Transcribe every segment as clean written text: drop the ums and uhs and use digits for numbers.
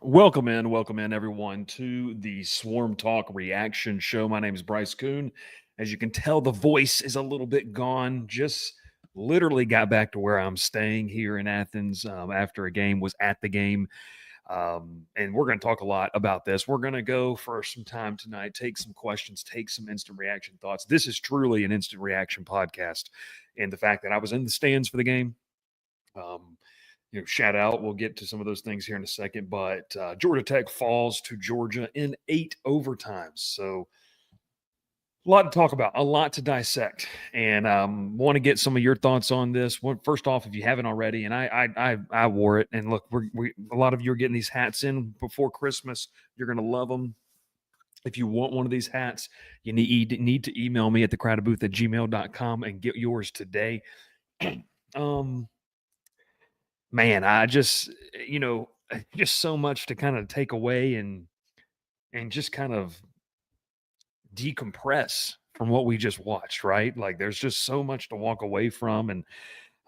Welcome in, everyone, to the Swarm Talk Reaction Show. My name is Bryce Koon. As you can tell, the voice is a little bit gone. Just literally got back to where I'm staying here in Athens after a game, was at the game. And we're going to talk a lot about this. We're going to go for some time tonight, take some questions, take some instant reaction thoughts. This is truly an instant reaction podcast. And the fact that I was in the stands for the game, shout out. We'll get to some of those things here in a second. But Georgia Tech falls to Georgia in 8 overtimes. So a lot to talk about, a lot to dissect, and want to get some of your thoughts on this. First off, if you haven't already, and I wore it, and look, a lot of you are getting these hats in before Christmas. You're going to love them. If you want one of these hats, you need to email me at thecrowdedbooth@gmail.com and get yours today. Man, I just, just so much to kind of take away and just kind of decompress from what we just watched, right? Like there's just so much to walk away from, and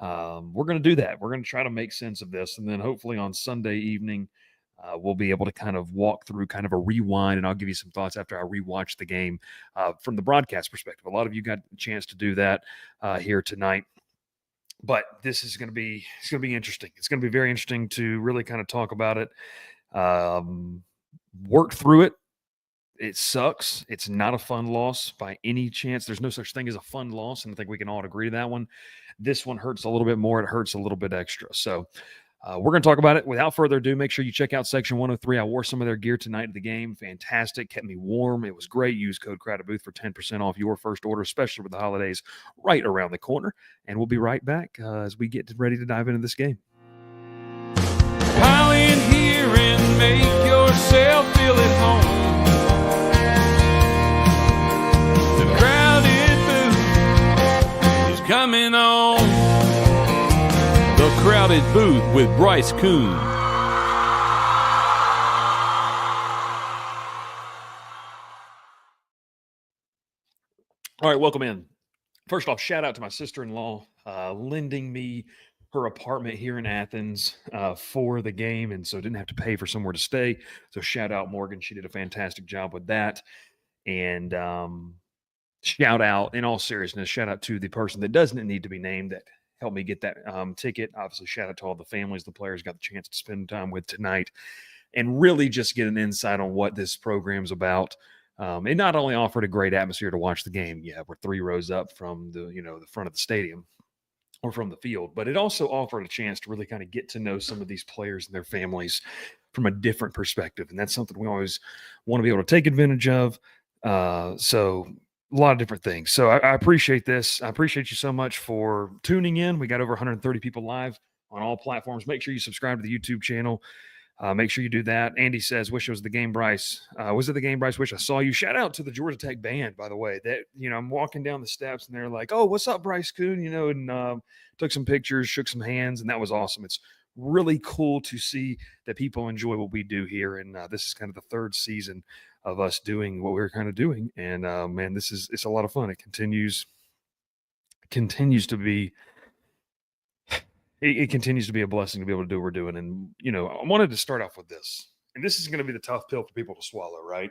we're going to do that. We're going to try to make sense of this, and then hopefully on Sunday evening, we'll be able to kind of walk through kind of a rewind, and I'll give you some thoughts after I rewatch the game from the broadcast perspective. A lot of you got a chance to do that here tonight. But this is going to be interesting. It's going to be very interesting to really kind of talk about it, work through it. It sucks. It's not a fun loss by any chance. There's no such thing as a fun loss, and I think we can all agree to that one. This one hurts a little bit more. It hurts a little bit extra. So we're going to talk about it. Without further ado, make sure you check out Section 103. I wore some of their gear tonight at the game. Fantastic. Kept me warm. It was great. Use code CrowdedBooth for 10% off your first order, especially with the holidays right around the corner. And we'll be right back as we get ready to dive into this game. Pile in here and make yourself feel at home. The Crowded Booth is coming on. The Crowded Booth with Bryce Koon. All right, welcome in. First off, shout out to my sister-in-law lending me her apartment here in Athens for the game, and so didn't have to pay for somewhere to stay. So shout out Morgan. She did a fantastic job with that. And shout out, in all seriousness, shout out to the person that doesn't need to be named that helped me get that ticket. Obviously, shout out to all the families the players got the chance to spend time with tonight, and really just get an insight on what this program's about. It not only offered a great atmosphere to watch the game, we're 3 rows up from the front of the stadium or from the field, but it also offered a chance to really kind of get to know some of these players and their families from a different perspective, and that's something we always want to be able to take advantage of. So a lot of different things. So I appreciate this. I appreciate you so much for tuning in. We got over 130 people live on all platforms. Make sure you subscribe to the YouTube channel. Make sure you do that. Andy says, wish it was the game, Bryce. Was it the game, Bryce? Wish I saw you. Shout out to the Georgia Tech band, by the way. That, I'm walking down the steps and they're like, oh, what's up, Bryce Koon? And took some pictures, shook some hands, and that was awesome. It's really cool to see that people enjoy what we do here. And this is kind of the 3rd season of us doing what we're kind of doing. And man, it's a lot of fun. It continues to be. It continues to be a blessing to be able to do what we're doing. And, I wanted to start off with this. And this is going to be the tough pill for people to swallow, right?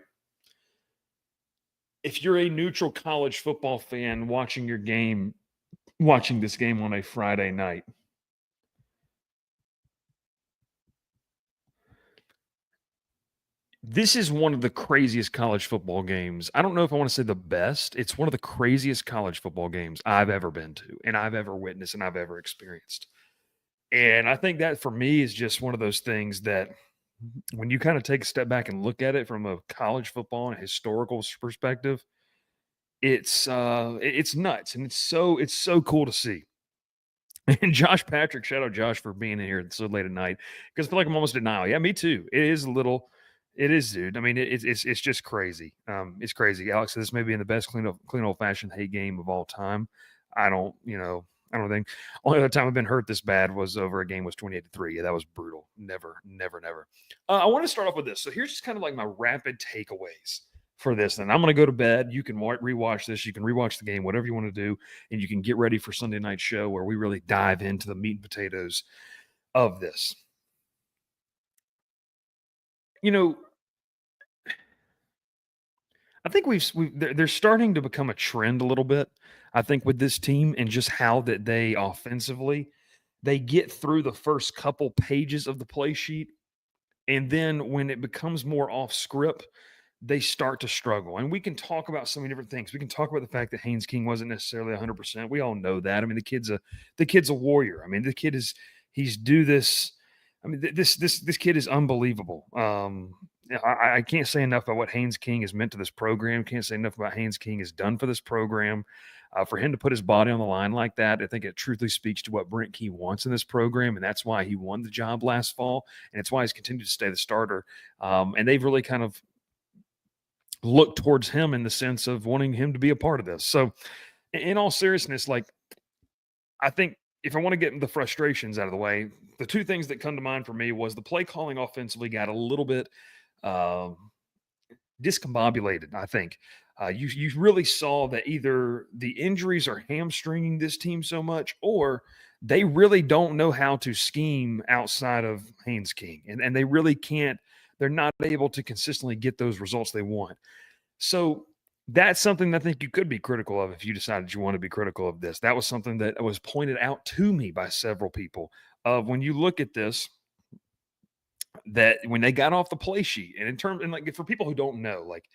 If you're a neutral college football fan watching this game on a Friday night, this is one of the craziest college football games. I don't know if I want to say the best. It's one of the craziest college football games I've ever been to, and I've ever witnessed, and I've ever experienced. And I think that for me is just one of those things that when you kind of take a step back and look at it from a college football and historical perspective, it's nuts. And it's so cool to see. And Josh Patrick, shout out Josh for being in here so late at night because I feel like I'm almost denial. Yeah, me too. It is a little. It is, dude. I mean, it's just crazy. It's crazy. Alex said this may be in the best clean old fashioned hate game of all time. I don't, I don't think. Only other time I've been hurt this bad was over a game was 28-3. Yeah, that was brutal. Never, never, never. I want to start off with this. So here's just kind of like my rapid takeaways for this. And I'm going to go to bed. You can rewatch this. You can rewatch the game, whatever you want to do, and you can get ready for Sunday night show where we really dive into the meat and potatoes of this. You know, I think they're starting to become a trend a little bit. I think with this team and just how that they offensively they get through the first couple pages of the play sheet, and then when it becomes more off script, they start to struggle. And we can talk about so many different things. We can talk about the fact that Haynes King wasn't necessarily 100%. We all know that. I mean, the kid's a warrior. I mean, he's do this. I mean, this kid is unbelievable. I can't say enough about what Haynes King has meant to this program. Can't say enough about Haynes King has done for this program. For him to put his body on the line like that, I think it truthfully speaks to what Brent Key wants in this program, and that's why he won the job last fall, and it's why he's continued to stay the starter. And they've really kind of look towards him in the sense of wanting him to be a part of this. So, in all seriousness, like, I think if I want to get the frustrations out of the way, the two things that come to mind for me was the play calling offensively got a little bit uh, discombobulated. I think you really saw that either the injuries are hamstringing this team so much, or they really don't know how to scheme outside of Haynes King, and they really can't. They're not able to consistently get those results they want. So that's something that I think you could be critical of if you decided you want to be critical of this. That was something that was pointed out to me by several people. When you look at this, that when they got off the play sheet, and in terms, and like for people who don't know, like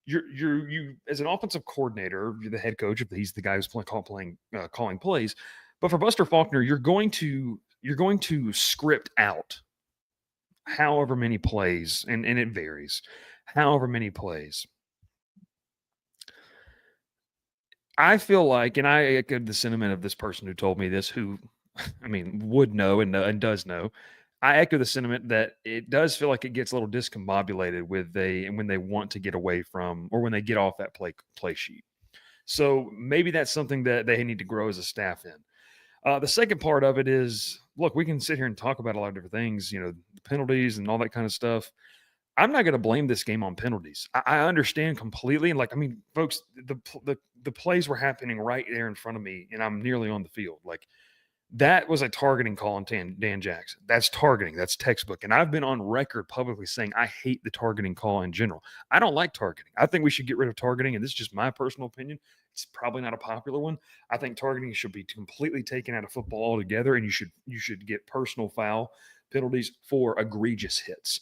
you as an offensive coordinator, you're the head coach if he's the guy who's calling plays. But for Buster Faulkner, you're going to script out however many plays, and it varies, however many plays. I feel like, and I echoed the sentiment of this person who told me this, who, I mean, would know and does know. I echo the sentiment that it does feel like it gets a little discombobulated when they want to get away from, or when they get off that play sheet. So maybe that's something that they need to grow as a staff in. The second part of it is, look, we can sit here and talk about a lot of different things, penalties and all that kind of stuff. I'm not going to blame this game on penalties. I understand completely. And like, I mean, folks, the plays were happening right there in front of me, and I'm nearly on the field. Like, that was a targeting call on Dan Jackson. That's targeting. That's textbook. And I've been on record publicly saying I hate the targeting call in general. I don't like targeting. I think we should get rid of targeting. And this is just my personal opinion. It's probably not a popular one. I think targeting should be completely taken out of football altogether, and you should get personal foul penalties for egregious hits.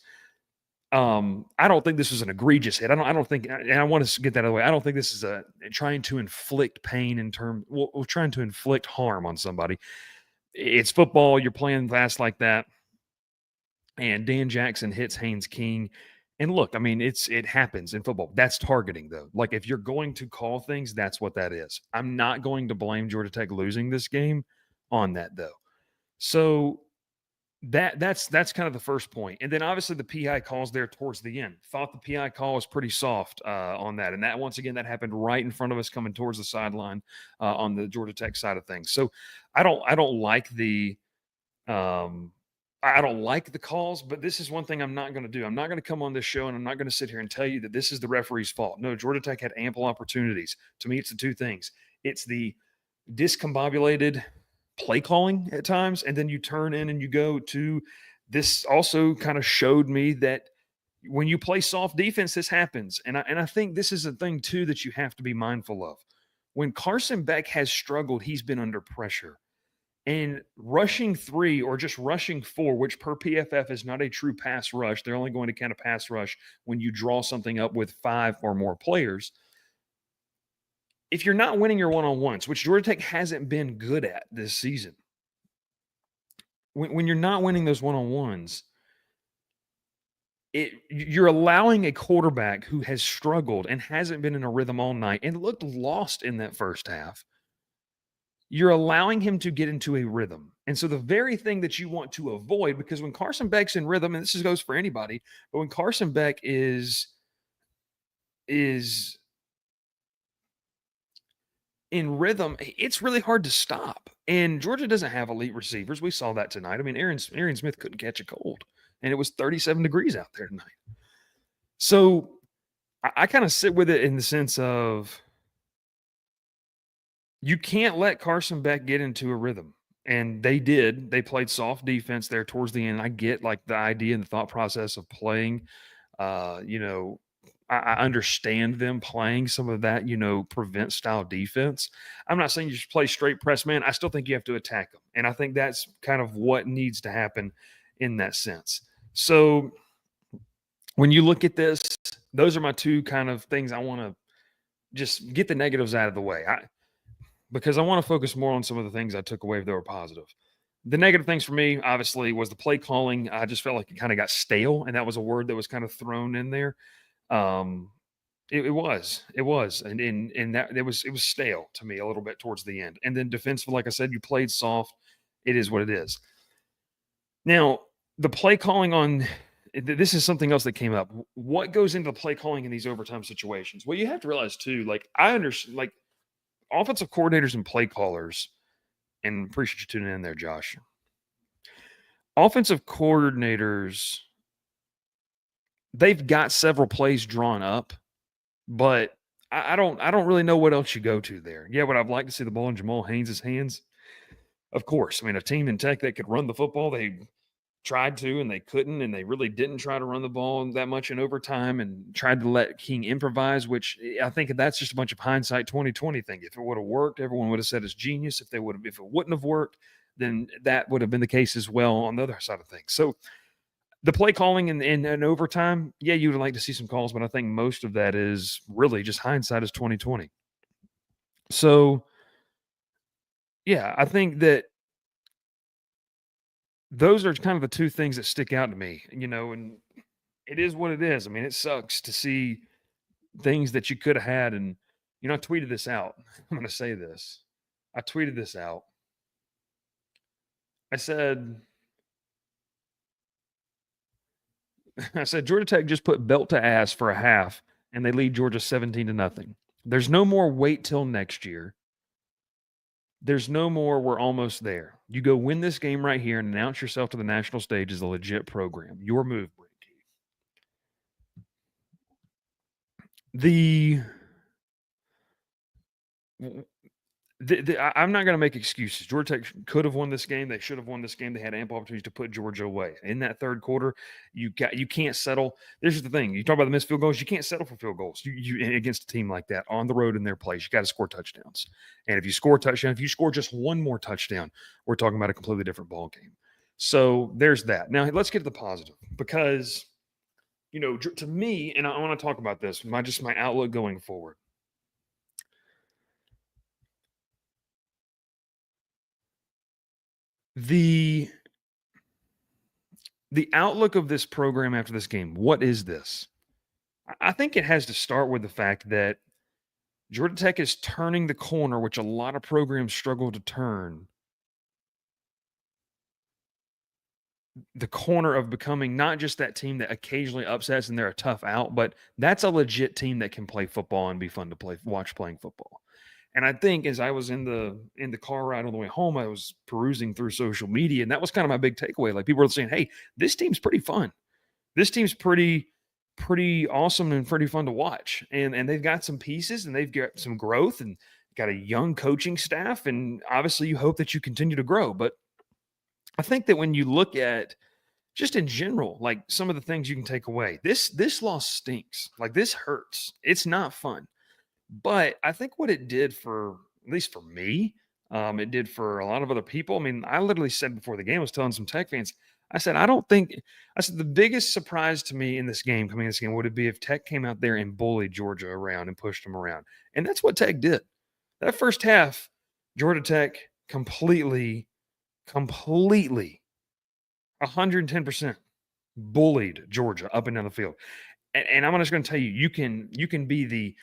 I don't think this was an egregious hit. I don't think, and I want to get that out of the way. I don't think this is trying to inflict pain trying to inflict harm on somebody. It's football. You're playing fast like that. And Dan Jackson hits Haynes King. And look, I mean, it happens in football. That's targeting, though. Like, if you're going to call things, that's what that is. I'm not going to blame Georgia Tech losing this game on that, though. So that's kind of the first point. And then obviously the PI calls there towards the end. Thought the PI call was pretty soft on that. And that, once again, that happened right in front of us coming towards the sideline on the Georgia Tech side of things. So I don't like I don't like the calls, but this is one thing I'm not going to do. I'm not going to come on this show and I'm not going to sit here and tell you that this is the referee's fault. No, Georgia Tech had ample opportunities. To me, it's the two things. It's the discombobulated play calling at times, and then you turn in and you go to this. Also kind of showed me that when you play soft defense, this happens. And I think this is a thing too that you have to be mindful of. When Carson Beck has struggled, he's been under pressure. And rushing 3 or just rushing 4, which per PFF is not a true pass rush. They're only going to count a pass rush when you draw something up with 5 or more players. If you're not winning your one-on-ones, which Georgia Tech hasn't been good at this season, when you're not winning those one-on-ones, you're allowing a quarterback who has struggled and hasn't been in a rhythm all night and looked lost in that first half. you're allowing him to get into a rhythm. And so the very thing that you want to avoid, because when Carson Beck's in rhythm, and this goes for anybody, but when Carson Beck is in rhythm, it's really hard to stop. And Georgia doesn't have elite receivers. We saw that tonight. I mean, Aaron Smith couldn't catch a cold, and it was 37 degrees out there tonight. So I kind of sit with it in the sense of you can't let Carson Beck get into a rhythm. And they did. They played soft defense there towards the end. I get like the idea and the thought process of playing. You know, I understand them playing some of that, prevent style defense. I'm not saying you should play straight press man. I still think you have to attack them. And I think that's kind of what needs to happen in that sense. So when you look at this, those are my two kind of things I want to just get the negatives out of the way. Because I want to focus more on some of the things I took away that were positive. The negative things for me, obviously, was the play calling. I just felt like it kind of got stale, and that was a word that was kind of thrown in there. It was, and that it was stale to me a little bit towards the end. And then defensive, like I said, you played soft. It is what it is. Now, the play calling on this is something else that came up. What goes into the play calling in these overtime situations? Well, you have to realize too, like I understand, like offensive coordinators and play callers, and appreciate you tuning in there, Josh. Offensive coordinators, they've got several plays drawn up, but I don't really know what else you go to there. Yeah, would I've liked to see the ball in Jamal Haynes' hands? Of course. I mean, a team in Tech that could run the football, they tried to and they couldn't, and they really didn't try to run the ball that much in overtime and tried to let King improvise, which I think that's just a bunch of hindsight 2020 thing. If it would have worked, everyone would have said it's genius. If it wouldn't have worked, then that would have been the case as well on the other side of things. So the play calling in overtime, yeah, you would like to see some calls, but I think most of that is really just hindsight is 2020. So yeah, I think that those are kind of the two things that stick out to me, and it is what it is. I mean, it sucks to see things that you could have had. And, I tweeted this out. I'm going to say this. I tweeted this out. I said, Georgia Tech just put belt to ass for a half and they lead Georgia 17-0. There's no more wait till next year. There's no more we're almost there. You go win this game right here and announce yourself to the national stage as a legit program. Your move, I'm not going to make excuses. Georgia Tech could have won this game. They should have won this game. They had ample opportunities to put Georgia away. In that third quarter, you can't settle. This is the thing. You talk about the missed field goals. You can't settle for field goals. You against a team like that on the road in their place. You got to score touchdowns. And if you score a touchdown, if you score just one more touchdown, we're talking about a completely different ball game. So there's that. Now let's get to the positive, because to me, and I want to talk about this, my outlook going forward. The outlook of this program after this game, what is this? I think it has to start with the fact that Georgia Tech is turning the corner, which a lot of programs struggle to turn. The corner of becoming not just that team that occasionally upsets and they're a tough out, but that's a legit team that can play football and be fun to watch playing football. And I think as I was in the car ride on the way home, I was perusing through social media, and that was kind of my big takeaway. Like, people were saying, "Hey, this team's pretty fun. This team's pretty awesome and pretty fun to watch." And they've got some pieces and they've got some growth and got a young coaching staff. And obviously you hope that you continue to grow. But I think that when you look at just in general, like some of the things you can take away, this loss stinks. Like, this hurts. It's not fun. But I think what it did for, at least for me, it did for a lot of other people. I mean, I literally said before the game, I was telling some Tech fans, I said the biggest surprise to me in this game, coming in this game, would it be if Tech came out there and bullied Georgia around and pushed them around. And that's what Tech did. That first half, Georgia Tech completely 110% bullied Georgia up and down the field. And I'm just going to tell you, you can be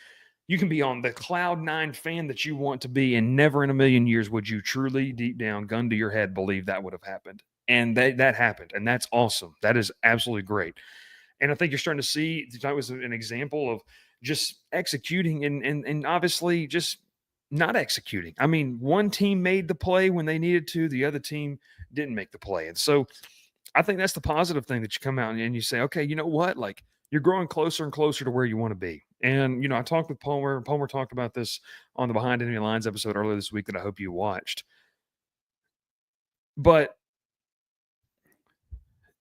You can be on the cloud nine fan that you want to be, and never in a million years would you truly, deep down, gun to your head, believe that would have happened. And that happened, and that's awesome. That is absolutely great. And I think you're starting to see that was an example of just executing and obviously just not executing. I mean, one team made the play when they needed to, the other team didn't make the play. And so I think that's the positive thing that you come out and you say, okay, you know what? Like you're growing closer and closer to where you want to be. And, I talked with Palmer. Palmer talked about this on the Behind Enemy Lines episode earlier this week that I hope you watched. But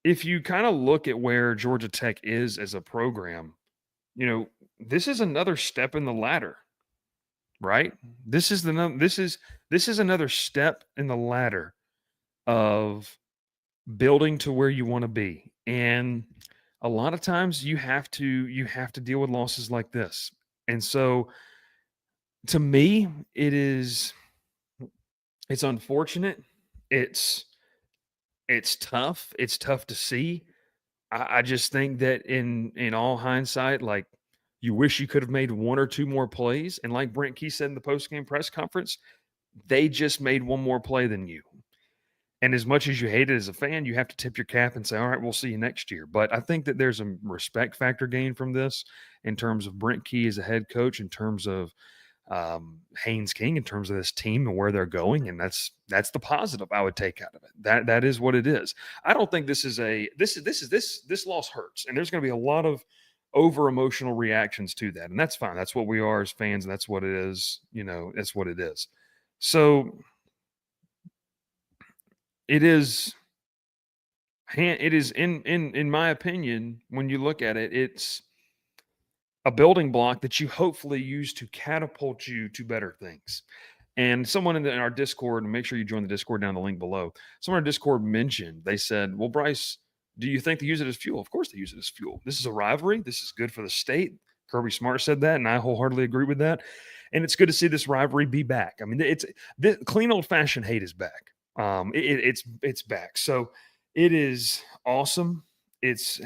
if you kind of look at where Georgia Tech is as a program, this is another step in the ladder, right? This is another step in the ladder of building to where you want to be. And a lot of times you have to deal with losses like this. And so to me, it's unfortunate. It's tough. It's tough to see. I just think that in all hindsight, like you wish you could have made one or two more plays. And like Brent Key said in the post-game press conference, they just made one more play than you. And as much as you hate it as a fan, you have to tip your cap and say, all right, we'll see you next year. But I think that there's a respect factor gained from this in terms of Brent Key as a head coach, in terms of Haynes King, in terms of this team and where they're going. And that's the positive I would take out of it. That is what it is. I don't think this loss hurts. And there's going to be a lot of over emotional reactions to that. And that's fine. That's what we are as fans. And that's what it is. That's what it is. So it is in my opinion, when you look at it, it's a building block that you hopefully use to catapult you to better things. And someone in our Discord, and make sure you join the Discord down the link below. Someone in our Discord mentioned, they said, well, Bryce, do you think they use it as fuel? Of course they use it as fuel. This is a rivalry. This is good for the state. Kirby Smart said that, and I wholeheartedly agree with that. And it's good to see this rivalry be back. I mean, the clean old-fashioned hate is back. It's back. So it is awesome. It's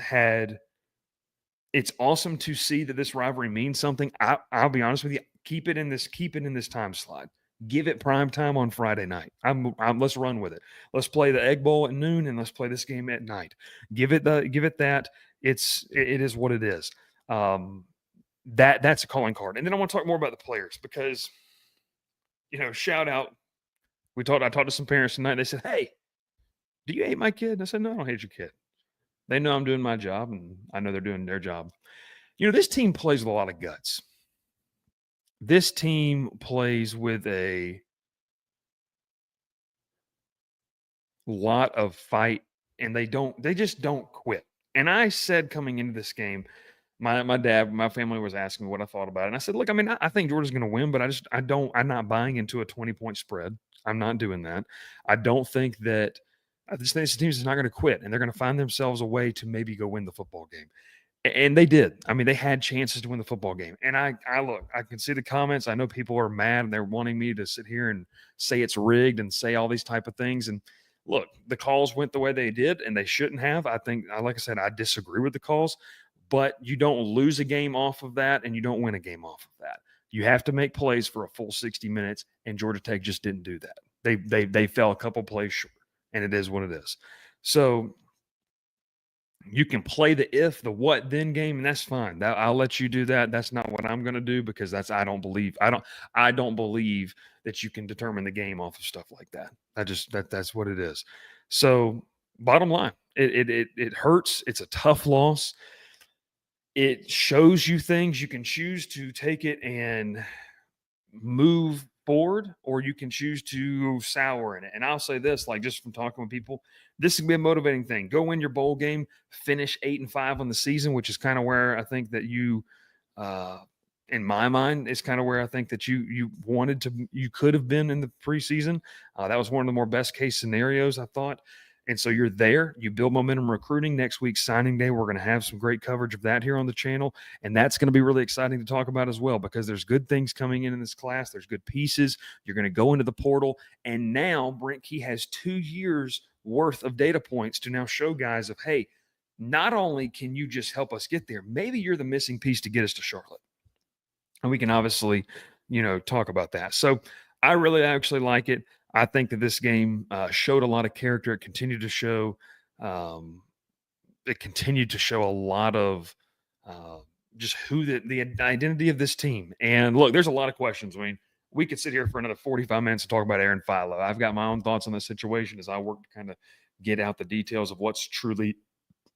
awesome to see that this rivalry means something. I'll be honest with you. Keep it in this time slot. Give it prime time on Friday night. Let's run with it. Let's play the Egg Bowl at noon and let's play this game at night. Give it that. It is what it is. That's a calling card. And then I want to talk more about the players because, shout out. I talked to some parents tonight. They said, hey, do you hate my kid? And I said, no, I don't hate your kid. They know I'm doing my job, and I know they're doing their job. This team plays with a lot of guts. This team plays with a lot of fight, and they just don't quit. And I said coming into this game, my dad, my family was asking me what I thought about it. And I said, look, I mean, I think Georgia's going to win, but I'm not buying into a 20-point spread. I'm not doing that. I don't think that this team is not going to quit, and they're going to find themselves a way to maybe go win the football game. And they did. I mean, they had chances to win the football game. And I can see the comments. I know people are mad and they're wanting me to sit here and say it's rigged and say all these type of things. And look, the calls went the way they did, and they shouldn't have. I think, like I said, I disagree with the calls, but you don't lose a game off of that, and you don't win a game off of that. You have to make plays for a full 60 minutes, and Georgia Tech just didn't do that. They fell a couple plays short, and it is what it is. So you can play the what then game, and that's fine. I'll let you do that. That's not what I'm going to do because I don't believe that you can determine the game off of stuff like that. That's what it is. So bottom line, it hurts. It's a tough loss. It shows you things. You can choose to take it and move forward, or you can choose to sour in it. And I'll say this, like just from talking with people, this can be a motivating thing. Go win your bowl game, finish 8-5 on the season, which is kind of where I think that you, in my mind, is kind of where I think that you could have been in the preseason. That was one of the more best case scenarios, I thought. And so you're there, you build momentum recruiting. Next week, signing day, we're going to have some great coverage of that here on the channel. And that's going to be really exciting to talk about as well, because there's good things coming in this class. There's good pieces. You're going to go into the portal. And now Brent Key has 2 years worth of data points to now show guys of, hey, not only can you just help us get there, maybe you're the missing piece to get us to Charlotte. And we can obviously, talk about that. So I really actually like it. I think that this game showed a lot of character. It continued to show. Um, it continued to show a lot of uh, just who the identity of this team. And look, there's a lot of questions. I mean, we could sit here for another 45 minutes to talk about Aaron Philo. I've got my own thoughts on this situation as I work to kind of get out the details of what's truly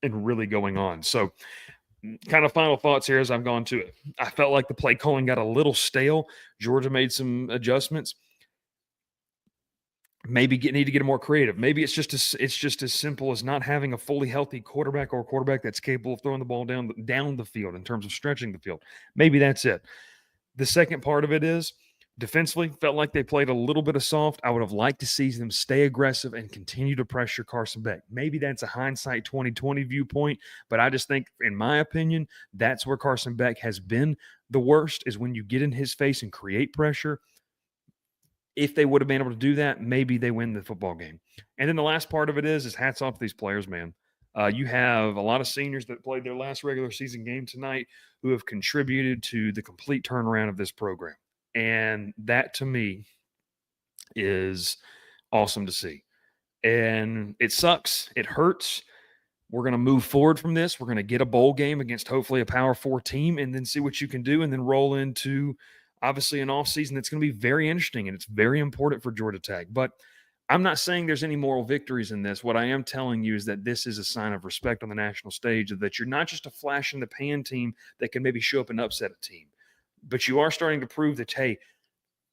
and really going on. So, kind of final thoughts here as I've gone to it. I felt like the play calling got a little stale. Georgia made some adjustments. Maybe need to get more creative. Maybe it's just as simple as not having a fully healthy quarterback or a quarterback that's capable of throwing the ball down the field in terms of stretching the field. Maybe that's it. The second part of it is defensively felt like they played a little bit of soft. I would have liked to see them stay aggressive and continue to pressure Carson Beck. Maybe that's a hindsight 2020 viewpoint, but I just think, in my opinion, that's where Carson Beck has been the worst, is when you get in his face and create pressure. If they would have been able to do that, maybe they win the football game. And then the last part of it is hats off to these players, man. You have a lot of seniors that played their last regular season game tonight who have contributed to the complete turnaround of this program. And that, to me, is awesome to see. And it sucks. It hurts. We're going to move forward from this. We're going to get a bowl game against hopefully a Power 4 team and then see what you can do, and then roll into obviously an offseason that's going to be very interesting, and it's very important for Georgia Tech. But I'm not saying there's any moral victories in this. What I am telling you is that this is a sign of respect on the national stage, that you're not just a flash in the pan team that can maybe show up and upset a team, but you are starting to prove that, hey,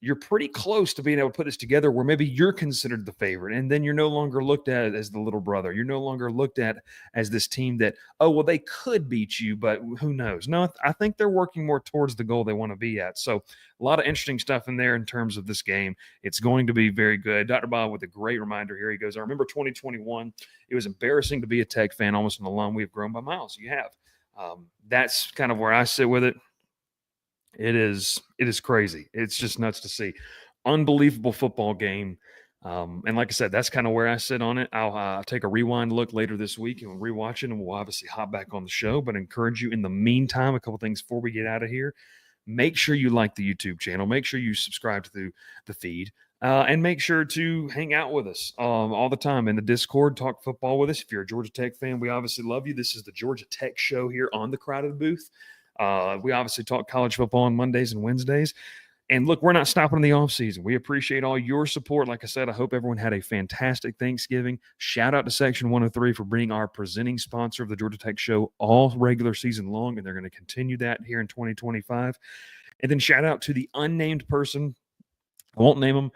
you're pretty close to being able to put this together where maybe you're considered the favorite, and then you're no longer looked at as the little brother. You're no longer looked at as this team that, oh, well, they could beat you, but who knows? No, I think they're working more towards the goal they want to be at. So a lot of interesting stuff in there in terms of this game. It's going to be very good. Dr. Bob with a great reminder here. He goes, I remember 2021. It was embarrassing to be a Tech fan, almost an alum. We have grown by miles. You have. That's kind of where I sit with it. It is crazy. It's just nuts to see. Unbelievable football game. And like I said, that's kind of where I sit on it. I'll take a rewind look later this week and we'll rewatch it, and we'll obviously hop back on the show. But I encourage you in the meantime, a couple things before we get out of here. Make sure you like the YouTube channel. Make sure you subscribe to the feed. And make sure to hang out with us all the time in the Discord. Talk football with us. If you're a Georgia Tech fan, we obviously love you. This is the Georgia Tech Show here on the Crowded Booth. We obviously talk college football on Mondays and Wednesdays. And look, we're not stopping in the offseason. We appreciate all your support. Like I said, I hope everyone had a fantastic Thanksgiving. Shout out to Section 103 for being our presenting sponsor of the Georgia Tech Show all regular season long, and they're going to continue that here in 2025. And then shout out to the unnamed person, I won't name them,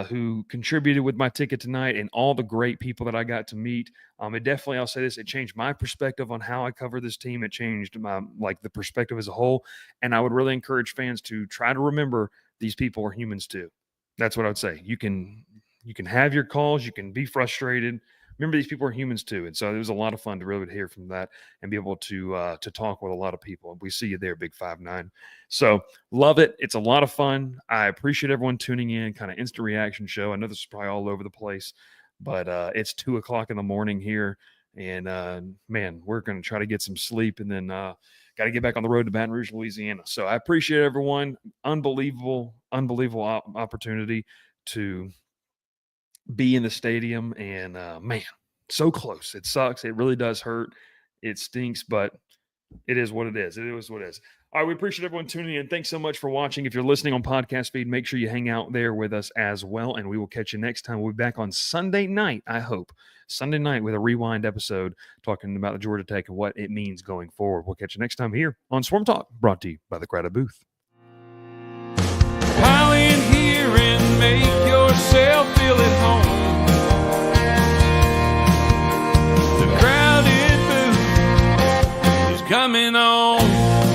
who contributed with my ticket tonight, and all the great people that I got to meet. It definitely, I'll say this, it changed my perspective on how I cover this team. It changed my, the perspective as a whole. And I would really encourage fans to try to remember these people are humans too. That's what I would say. You can have your calls. You can be frustrated. Remember, these people are humans too. And so it was a lot of fun to really hear from that and be able to talk with a lot of people. We see you there, Big 5'9". So love it. It's a lot of fun. I appreciate everyone tuning in, kind of instant reaction show. I know this is probably all over the place, but it's 2:00 in the morning here. And man, we're going to try to get some sleep, and then got to get back on the road to Baton Rouge, Louisiana. So I appreciate everyone. Unbelievable opportunity to be in the stadium, and man, so close. It sucks. It really does hurt. It stinks, but it is what it is. It is what it is. All right, we appreciate everyone tuning in. Thanks so much for watching. If you're listening on podcast feed, make sure you hang out there with us as well, and we will catch you next time. We'll be back on Sunday night, I hope. Sunday night with a rewind episode talking about the Georgia Tech and what it means going forward. We'll catch you next time here on Swarm Talk, brought to you by the Crowded Booth. Pile in here and make yourself feel at home. The Crowded Booth is coming on.